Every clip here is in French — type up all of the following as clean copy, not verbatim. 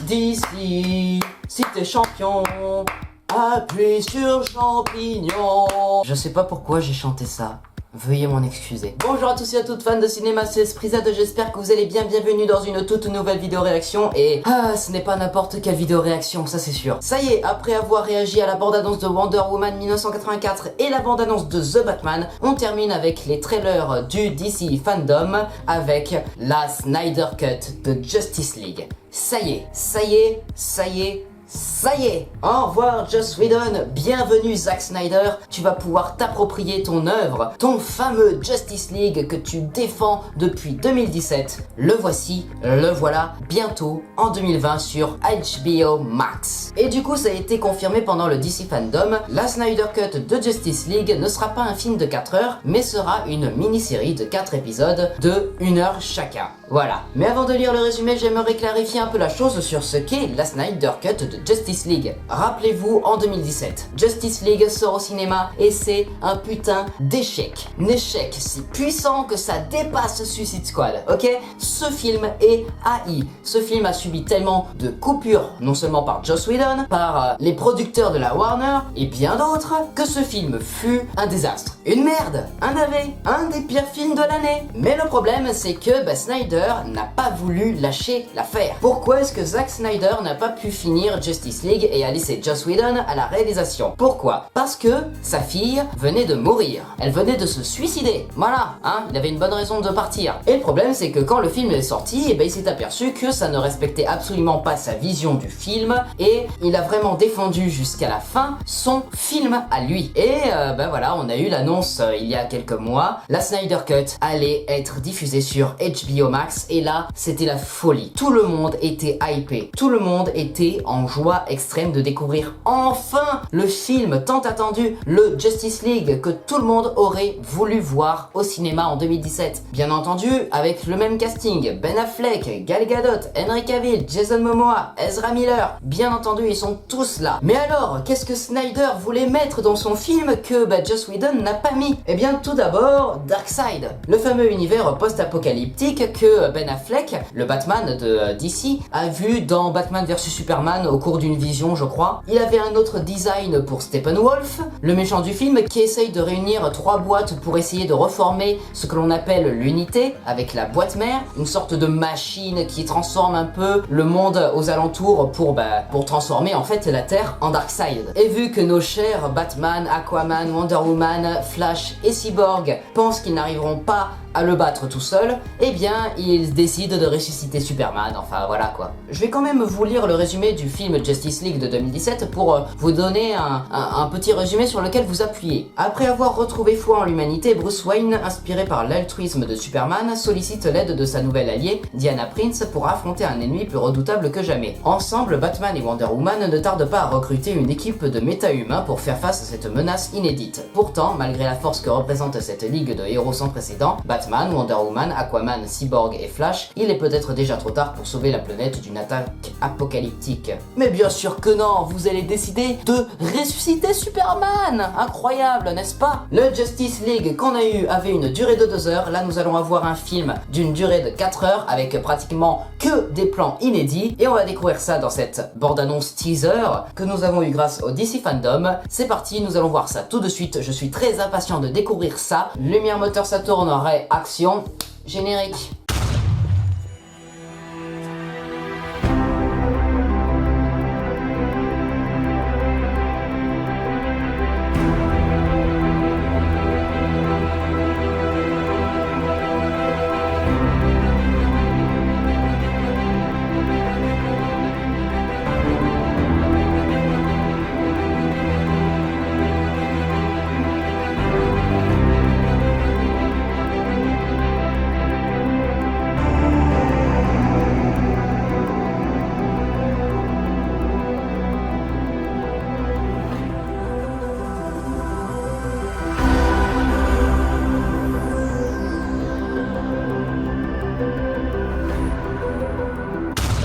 DC, si t'es champion, appuie sur champignon. Je sais pas pourquoi j'ai chanté ça. Veuillez m'en excuser. Bonjour à tous et à toutes fans de cinéma, c'est Sprizad, j'espère que vous allez bien, bienvenue dans une toute nouvelle vidéo réaction. Et ce n'est pas n'importe quelle vidéo réaction, ça c'est sûr. Ça y est, après avoir réagi à la bande-annonce de Wonder Woman 1984 et la bande-annonce de The Batman, on termine avec les trailers du DC Fandom avec la Snyder Cut de Justice League. Ça y est, ça y est, ça y est. Ça y est, au revoir Joss Whedon, bienvenue Zack Snyder, tu vas pouvoir t'approprier ton œuvre, ton fameux Justice League que tu défends depuis 2017. Le voici, le voilà, bientôt en 2020 sur HBO Max. Et du coup ça a été confirmé pendant le DC Fandom, la Snyder Cut de Justice League ne sera pas un film de 4 heures, mais sera une mini-série de 4 épisodes de 1 heure chacun. Voilà. Mais avant de lire le résumé, j'aimerais clarifier un peu la chose sur ce qu'est la Snyder Cut de Justice League. Rappelez-vous, en 2017, Justice League sort au cinéma et c'est un putain d'échec. Un échec si puissant que ça dépasse Suicide Squad, ok? Ce film est haï. Ce film a subi tellement de coupures, non seulement par Joss Whedon, par les producteurs de la Warner et bien d'autres, que ce film fut un désastre. Une merde, un navet, un des pires films de l'année. Mais le problème, c'est que Snyder n'a pas voulu lâcher l'affaire. Pourquoi est-ce que Zack Snyder n'a pas pu finir Justice League et a laissé Joss Whedon à la réalisation? Pourquoi? Parce que sa fille venait de mourir. Elle venait de se suicider. Voilà, hein, il avait une bonne raison de partir. Et le problème, c'est que quand le film est sorti, il s'est aperçu que ça ne respectait absolument pas sa vision du film et il a vraiment défendu jusqu'à la fin son film à lui. Et voilà, on a eu l'annonce il y a quelques mois, la Snyder Cut allait être diffusée sur HBO Max. Et là, c'était la folie. Tout le monde était hypé. Tout le monde était en joie extrême de découvrir enfin le film tant attendu, le Justice League que tout le monde aurait voulu voir au cinéma en 2017. Bien entendu, avec le même casting, Ben Affleck, Gal Gadot, Henry Cavill, Jason Momoa, Ezra Miller. Bien entendu, ils sont tous là. Mais alors, qu'est-ce que Snyder voulait mettre dans son film que Joss Whedon n'a pas mis? Eh bien, tout d'abord, Darkseid, le fameux univers post-apocalyptique que Ben Affleck, le Batman de DC, a vu dans Batman vs Superman au cours d'une vision, je crois. Il avait un autre design pour Steppenwolf, le méchant du film, qui essaye de réunir 3 boîtes pour essayer de reformer ce que l'on appelle l'unité, avec la boîte mère, une sorte de machine qui transforme un peu le monde aux alentours pour transformer en fait la Terre en Darkseid. Et vu que nos chers Batman, Aquaman, Wonder Woman, Flash et Cyborg pensent qu'ils n'arriveront pas à le battre tout seul, eh bien il décide de ressusciter Superman, enfin voilà quoi. Je vais quand même vous lire le résumé du film Justice League de 2017 pour vous donner un petit résumé sur lequel vous appuyez. Après avoir retrouvé foi en l'humanité, Bruce Wayne, inspiré par l'altruisme de Superman, sollicite l'aide de sa nouvelle alliée, Diana Prince, pour affronter un ennemi plus redoutable que jamais. Ensemble, Batman et Wonder Woman ne tardent pas à recruter une équipe de méta-humains pour faire face à cette menace inédite. Pourtant, malgré la force que représente cette ligue de héros sans précédent, Batman, Wonder Woman, Aquaman, Cyborg et Flash, il est peut-être déjà trop tard pour sauver la planète d'une attaque apocalyptique. Mais bien sûr que non, vous allez décider de ressusciter Superman! Incroyable, n'est-ce pas? Le Justice League qu'on a eu avait une durée de 2 heures, là nous allons avoir un film d'une durée de 4 heures avec pratiquement que des plans inédits et on va découvrir ça dans cette bande-annonce teaser que nous avons eu grâce au DC Fandom. C'est parti, nous allons voir ça tout de suite, je suis très impatient de découvrir ça. Lumière, moteur, ça tourne, action, générique.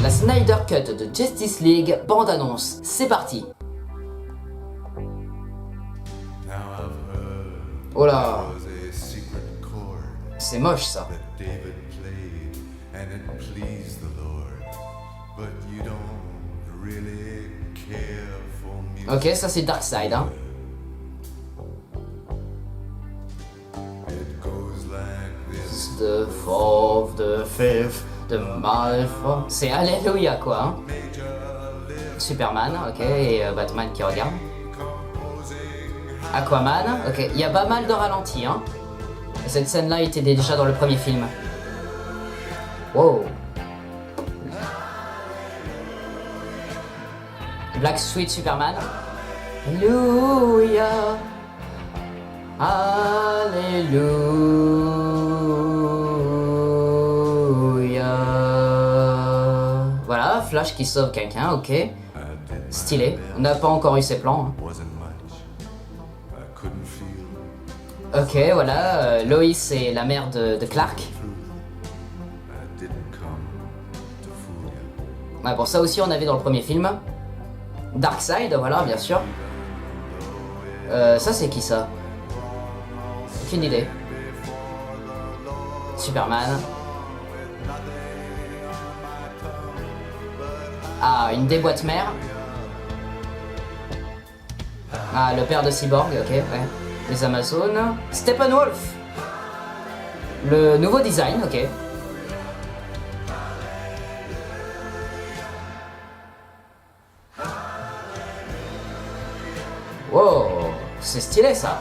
La Snyder Cut de Justice League, bande-annonce, c'est parti. Oh là, c'est moche ça. Ok, ça c'est Darkseid, hein. The fourth, the fifth, the Malfoy. C'est Alléluia quoi, hein. Superman, ok, et Batman qui regarde. Aquaman, ok, il y a pas mal de ralentis, hein. Cette scène-là était déjà dans le premier film. Wow. Black Sweet Superman. Alléluia. Alléluia. Voilà, Flash qui sauve quelqu'un, ok. Stylé. On n'a pas encore eu ses plans. Hein. Ok, voilà, Lois est la mère de Clark. Ouais, bon, ça aussi on avait dans le premier film. Darkseid, voilà, bien sûr. Ça c'est qui ça? Aucune idée. Superman. Ah, une déboîte mère. Ah, le père de Cyborg, ok, ouais. Les Amazones. Steppenwolf. Le nouveau design, ok. Wow, c'est stylé ça.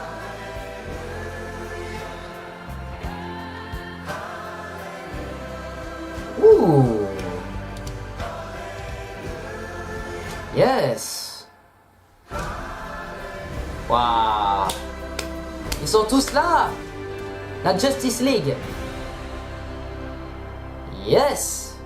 Ouh. Yes. Waouh. Ils sont tous là. La Justice League. Yes.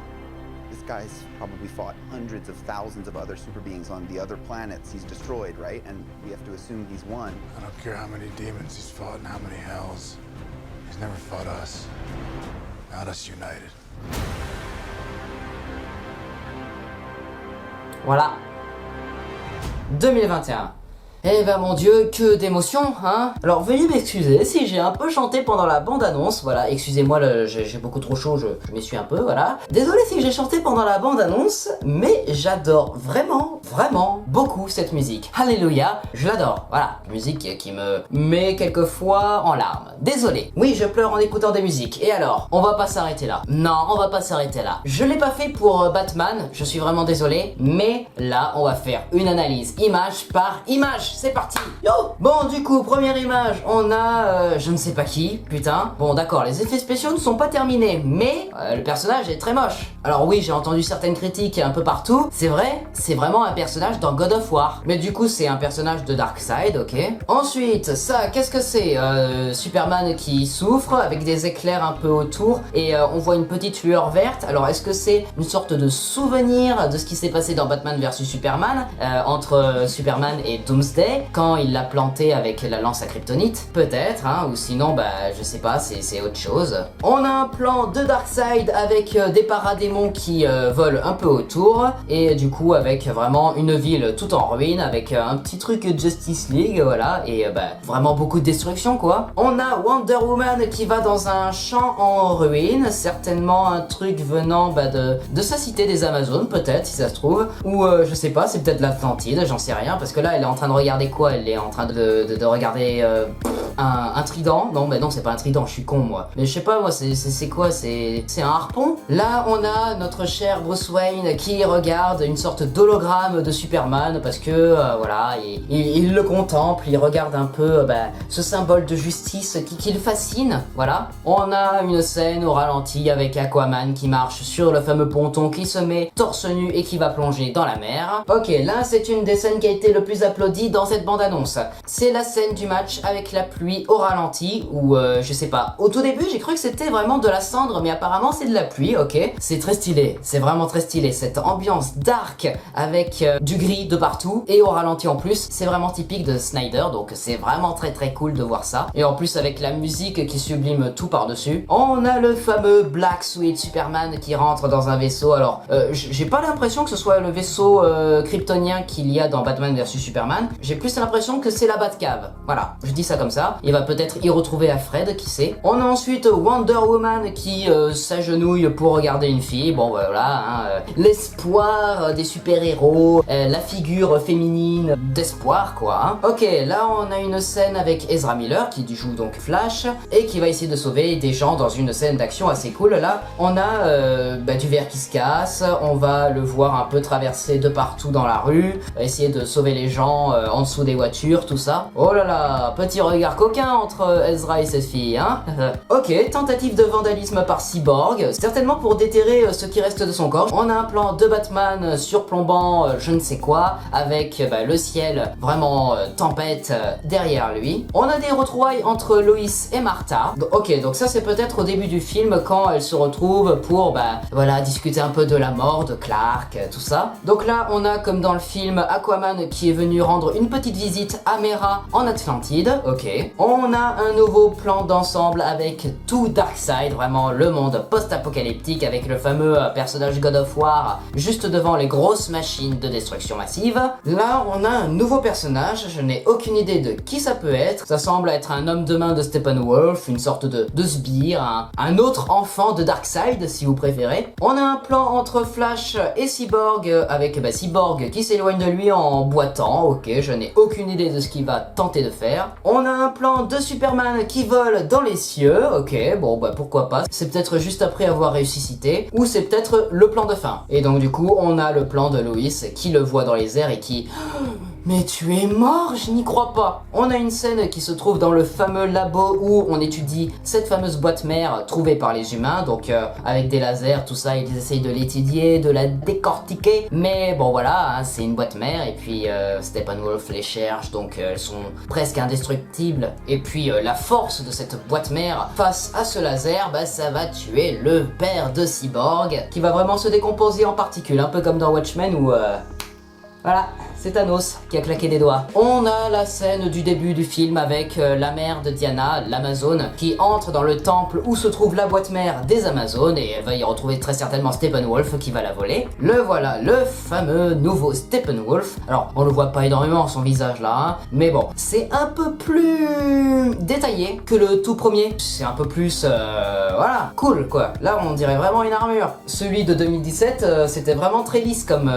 This guy's probably fought hundreds of thousands of other super beings on the other planets he's destroyed, right? And we have to assume he's won. I don't care how many demons he's fought and how many hells. He's never fought us. Not us united. Voilà. 2021. Eh ben mon dieu, que d'émotion, hein. Alors veuillez m'excuser si j'ai un peu chanté pendant la bande-annonce, voilà, excusez-moi, j'ai beaucoup trop chaud, je m'essuie un peu, voilà. Désolé si j'ai chanté pendant la bande-annonce, mais j'adore vraiment, vraiment beaucoup cette musique. Alléluia, je l'adore, voilà. Musique qui me met quelquefois en larmes. Désolé, oui je pleure en écoutant des musiques, et alors, on va pas s'arrêter là. Non, on va pas s'arrêter là. Je l'ai pas fait pour Batman, je suis vraiment désolé, mais là on va faire une analyse image par image. C'est parti. Yo. Bon du coup première image on a je ne sais pas qui, putain. Bon d'accord, les effets spéciaux ne sont pas terminés, mais le personnage est très moche. Alors oui, j'ai entendu certaines critiques un peu partout. C'est vrai, c'est vraiment un personnage dans God of War. Mais du coup c'est un personnage de Darkseid, ok. Ensuite ça, qu'est-ce que c'est? Superman qui souffre avec des éclairs un peu autour et on voit une petite lueur verte. Alors est-ce que c'est une sorte de souvenir de ce qui s'est passé dans Batman vs Superman entre Superman et Doomsday quand il l'a planté avec la lance à kryptonite, peut-être, hein, ou sinon, bah, je sais pas, c'est autre chose. On a un plan de Darkseid avec des paradémons qui volent un peu autour, et du coup, avec vraiment une ville tout en ruine, avec un petit truc Justice League, voilà, et bah, vraiment beaucoup de destruction, quoi. On a Wonder Woman qui va dans un champ en ruine, certainement un truc venant bah, de sa cité des Amazones, peut-être, si ça se trouve, ou je sais pas, c'est peut-être l'Atlantide, j'en sais rien, parce que là, elle est en train de regarder quoi? Elle est en train de regarder un trident. Non, mais non, c'est pas un trident, je suis con moi. Mais je sais pas, moi, c'est quoi? C'est un harpon? Là, on a notre cher Bruce Wayne qui regarde une sorte d'hologramme de Superman parce que, voilà, il le contemple, il regarde un peu ce symbole de justice qui le fascine, voilà. On a une scène au ralenti avec Aquaman qui marche sur le fameux ponton, qui se met torse nu et qui va plonger dans la mer. Ok, là, c'est une des scènes qui a été le plus applaudie dans cette bande-annonce. C'est la scène du match avec la pluie au ralenti, où je sais pas, au tout début j'ai cru que c'était vraiment de la cendre, mais apparemment c'est de la pluie, ok. C'est très stylé, c'est vraiment très stylé, cette ambiance dark avec du gris de partout, et au ralenti en plus, c'est vraiment typique de Snyder, donc c'est vraiment très très cool de voir ça. Et en plus avec la musique qui sublime tout par-dessus, on a le fameux Black Sweet Superman qui rentre dans un vaisseau. Alors j'ai pas l'impression que ce soit le vaisseau kryptonien qu'il y a dans Batman vs Superman. j'ai plus l'impression que c'est la Batcave. Voilà, je dis ça comme ça. Il va peut-être y retrouver Alfred, qui sait. On a ensuite Wonder Woman qui s'agenouille pour regarder une fille. Bon voilà, hein, l'espoir des super-héros, la figure féminine d'espoir quoi. Hein. Ok, là on a une scène avec Ezra Miller qui joue donc Flash et qui va essayer de sauver des gens dans une scène d'action assez cool. Là on a du verre qui se casse, on va le voir un peu traverser de partout dans la rue, essayer de sauver les gens en dessous des voitures, tout ça. Oh là là, petit regard coquin entre Ezra et cette fille, hein. Ok, tentative de vandalisme par Cyborg, certainement pour déterrer ce qui reste de son corps. On a un plan de Batman surplombant je ne sais quoi, avec le ciel vraiment tempête derrière lui. On a des retrouvailles entre Lois et Martha. Ok, donc ça c'est peut-être au début du film quand elles se retrouvent pour voilà, discuter un peu de la mort de Clark, tout ça. Donc là on a comme dans le film Aquaman qui est venu rendre une petite visite à Mera en Atlantide. Ok. On a un nouveau plan d'ensemble avec tout Darkseid, vraiment le monde post-apocalyptique avec le fameux personnage God of War juste devant les grosses machines de destruction massive. Là on a un nouveau personnage, je n'ai aucune idée de qui ça peut être. Ça semble être un homme de main de Steppenwolf, une sorte de sbire, un autre enfant de Darkseid si vous préférez. On a un plan entre Flash et Cyborg avec Cyborg qui s'éloigne de lui en boitant. Ok, je n'ai aucune idée de ce qu'il va tenter de faire. On a un plan de Superman qui vole dans les cieux. Ok, bon pourquoi pas. C'est peut-être juste après avoir ressuscité ou c'est peut-être le plan de fin. Et donc du coup on a le plan de Lois qui le voit dans les airs et qui... Mais tu es mort, je n'y crois pas. On a une scène qui se trouve dans le fameux labo où on étudie cette fameuse boîte mère trouvée par les humains, donc avec des lasers, tout ça, ils essayent de l'étudier, de la décortiquer, mais bon voilà, hein, c'est une boîte mère et puis Steppenwolf les cherche, donc elles sont presque indestructibles. Et puis la force de cette boîte mère face à ce laser, ça va tuer le père de Cyborg, qui va vraiment se décomposer en particules, un peu comme dans Watchmen où... Voilà, c'est Thanos qui a claqué des doigts. On a la scène du début du film avec la mère de Diana, l'Amazone, qui entre dans le temple où se trouve la boîte mère des Amazones et elle va y retrouver très certainement Steppenwolf qui va la voler. Le voilà, le fameux nouveau Steppenwolf. Alors, on ne voit pas énormément son visage là, hein, mais bon, c'est un peu plus détaillé que le tout premier. C'est un peu plus, voilà, cool quoi. Là, on dirait vraiment une armure. Celui de 2017, c'était vraiment très lisse comme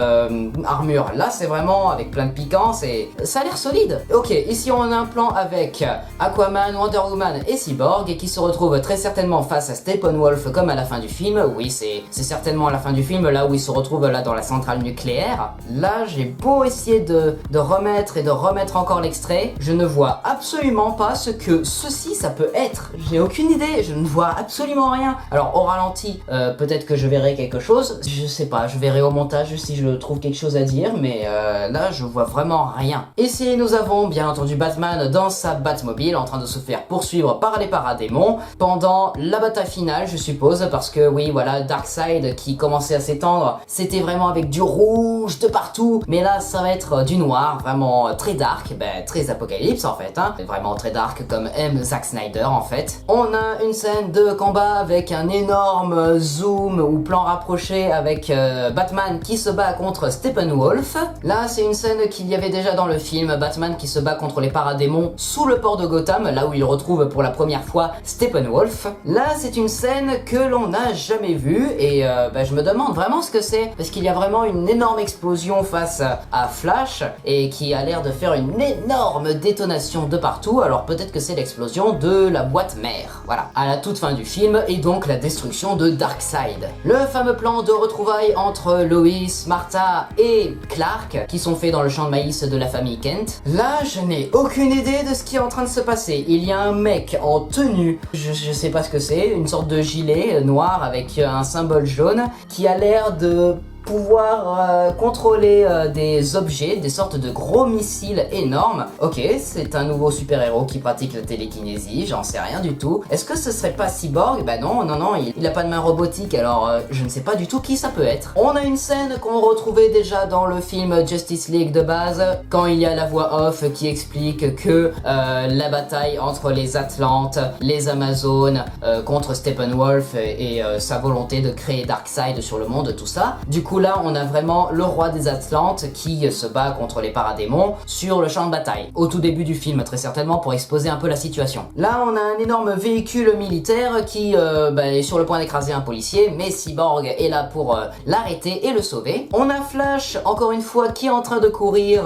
armure. Là, c'est vraiment avec plein de piquance et ça a l'air solide. Ok, ici on a un plan avec Aquaman, Wonder Woman et Cyborg qui se retrouvent très certainement face à Steppenwolf comme à la fin du film. Oui, c'est certainement à la fin du film, là où ils se retrouvent là dans la centrale nucléaire. Là, j'ai beau essayer de remettre et de remettre encore l'extrait, je ne vois absolument pas ce que ceci ça peut être. J'ai aucune idée, je ne vois absolument rien. Alors au ralenti, peut-être que je verrai quelque chose, je sais pas, je verrai au montage si je trouve quelque chose à dire, mais là je vois vraiment rien. Ici nous avons bien entendu Batman dans sa Batmobile en train de se faire poursuivre par les paradémons pendant la bataille finale je suppose, parce que oui voilà, Darkseid qui commençait à s'étendre, c'était vraiment avec du rouge de partout, mais là ça va être du noir, vraiment très dark, très apocalypse en fait, hein. Vraiment très dark comme aime Zack Snyder en fait. On a une scène de combat avec un énorme zoom ou plan rapproché avec Batman qui se bat contre Steppenwolf. Là c'est une scène qu'il y avait déjà dans le film, Batman qui se bat contre les paradémons sous le port de Gotham, là où il retrouve pour la première fois Steppenwolf. Là c'est une scène que l'on n'a jamais vue et je me demande vraiment ce que c'est, parce qu'il y a vraiment une énorme explosion face à Flash et qui a l'air de faire une énorme détonation de partout, alors peut-être que c'est l'explosion de la boîte mère, voilà, à la toute fin du film, et donc la destruction de Darkseid. Le fameux plan de retrouvailles entre Lois, Martha et Clark qui sont faits dans le champ de maïs de la famille Kent. Là je n'ai aucune idée de ce qui est en train de se passer. Il y a un mec en tenue, je sais pas ce que c'est, une sorte de gilet noir avec un symbole jaune qui a l'air de pouvoir contrôler des objets, des sortes de gros missiles énormes. Ok, c'est un nouveau super-héros qui pratique la télékinésie, j'en sais rien du tout. Est-ce que ce serait pas Cyborg? Non, il a pas de main robotique, alors je ne sais pas du tout qui ça peut être. On a une scène qu'on retrouvait déjà dans le film Justice League de base, quand il y a la voix off qui explique que la bataille entre les Atlantes, les Amazones, contre Steppenwolf et sa volonté de créer Darkseid sur le monde, tout ça. Du coup, coup là on a vraiment le roi des Atlantes qui se bat contre les paradémons sur le champ de bataille. Au tout début du film très certainement pour exposer un peu la situation. Là on a un énorme véhicule militaire qui est sur le point d'écraser un policier, mais Cyborg est là pour l'arrêter et le sauver. On a Flash encore une fois qui est en train de courir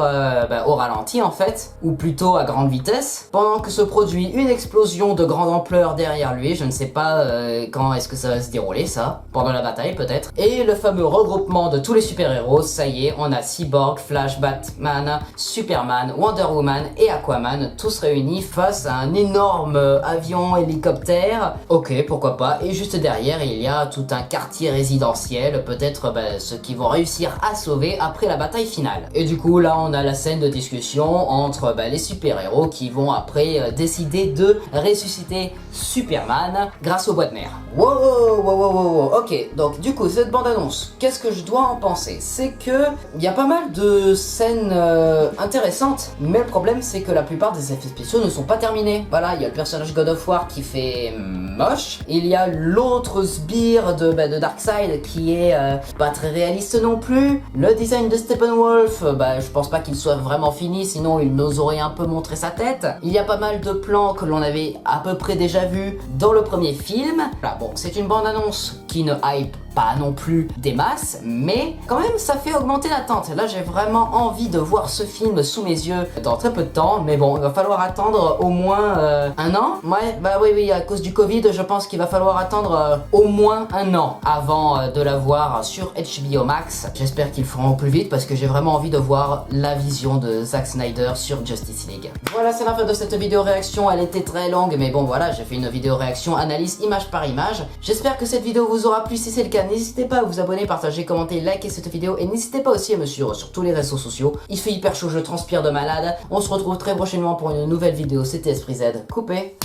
au ralenti en fait, ou plutôt à grande vitesse, pendant que se produit une explosion de grande ampleur derrière lui. Je ne sais pas quand est-ce que ça va se dérouler ça, pendant la bataille peut-être. Et le fameux regroupement de tous les super-héros, ça y est, on a Cyborg, Flash, Batman, Superman, Wonder Woman et Aquaman, tous réunis face à un énorme avion, hélicoptère. Ok, pourquoi pas. Et juste derrière, il y a tout un quartier résidentiel, peut-être ceux qui vont réussir à sauver après la bataille finale. Et du coup, là, on a la scène de discussion entre les super-héros qui vont après décider de ressusciter Superman grâce aux boîtes mères. Wow. Ok, donc du coup, cette bande-annonce, qu'est-ce que je dois en penser? C'est que il y a pas mal de scènes intéressantes, mais le problème, c'est que la plupart des effets spéciaux ne sont pas terminés. Voilà, il y a le personnage God of War qui fait moche. Il y a l'autre sbire de Darkseid qui est pas très réaliste non plus. Le design de Steppenwolf, je pense pas qu'il soit vraiment fini, sinon il nous aurait un peu montré sa tête. Il y a pas mal de plans que l'on avait à peu près déjà vus dans le premier film. Voilà, bon, c'est une bande-annonce qui ne hype pas non plus des masses, mais quand même ça fait augmenter l'attente. Là j'ai vraiment envie de voir ce film sous mes yeux dans très peu de temps, mais bon, il va falloir attendre au moins un an. Ouais, oui, à cause du Covid, je pense qu'il va falloir attendre au moins un an avant de la voir sur HBO Max. J'espère qu'ils feront au plus vite parce que j'ai vraiment envie de voir la vision de Zack Snyder sur Justice League. Voilà, c'est la fin de cette vidéo réaction. Elle était très longue, mais bon voilà, j'ai fait une vidéo réaction analyse image par image. J'espère que cette vidéo vous aura plu. Si c'est le cas, n'hésitez pas à vous abonner, partager, commenter, liker cette vidéo et n'hésitez pas aussi à me suivre sur tous les réseaux sociaux. Il fait hyper chaud, je transpire de malade. On se retrouve très prochainement pour une nouvelle vidéo. C'était Esprit Z, coupé.